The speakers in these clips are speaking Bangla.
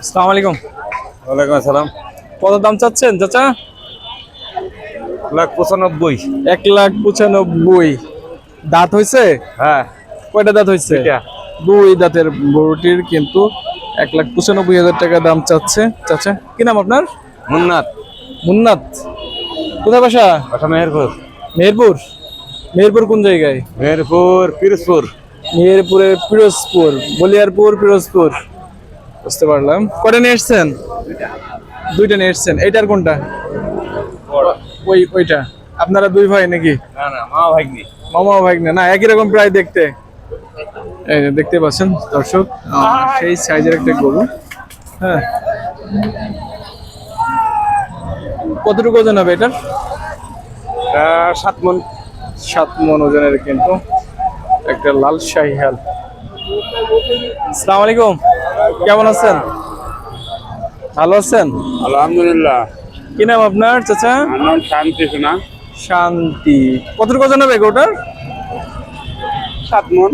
আসসালামু আলাইকুম। ওয়ালাইকুম আসসালাম। কত দাম চাচ্ছেন চাচা? 1,95,000। 1,95,000। দাঁত হয়েছে? হ্যাঁ, কয়টা দাঁত হয়েছে? দুইটা। দুই দাঁতের গরুটির কিন্তু 1,95,000 টাকা দাম চাচ্ছে চাচা। কি নাম আপনার? মুন্নাত। মুন্নাত। কোথায় বাসা? বাসা মেহেরপুর। মেহেরপুর। মেহেরপুর কোন জায়গায়? মেহেরপুর পিরোজপুর। মেহেরপুরের পিরোজপুর, বলিয়ারপুর, পিরোজপুর। বুঝতে পারলাম। কটা নিয়ে এসছেন? দুইটা নিয়ে এসছেন। এইটার কোনটা? ওইটা। আপনারা দুই ভাই নাকি? না না, মা ভাগ্নি। মামা ভাগ্নে না, একই রকম প্রায় দেখতে। এই যে দেখতে পাচ্ছেন দর্শক, সেই সাইজের একটা গরু। হ্যাঁ, কতটুকু ওজন হবে এটার? 7 মণ। 7 মণ ওজনের কিন্তু একটা লাল শাহিওয়াল। আসসালামু আলাইকুম, কেমন আছেন? ভালো আছেন? আলহামদুলিল্লাহ। কি নাম আপনার চাচা? আমার নাম শান্তি সোনা। শান্তি। কতটুকু ওজন হবে গরুটার? 7 মণ।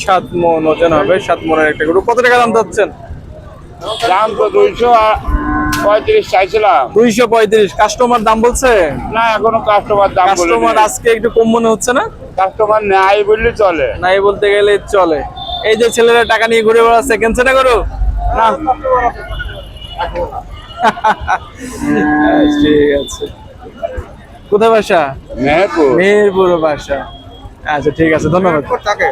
7 মণ ওজন হবে। 7 মণের একটা গরু। কত টাকা দাম চাচ্ছেন? দাম তো 235 চাইছিলাম। 235। কাস্টমার দাম বলছে? না, এখনো কাস্টমার দাম বলে কাস্টমার আজকে একটু কম মনে হচ্ছে না? কাস্টমার নাই বললে চলে। নাই বলতে গেলে চলে। এই যে ছেলেরা টাকা নিয়ে ঘুরে বেড়াচ্ছে, কেনছে না গরু? না, ঠিক আছে। কোথায় বাসা? মেহেরপুর। মেহেরপুর বাসা। আচ্ছা ঠিক আছে, ধন্যবাদ। থাকে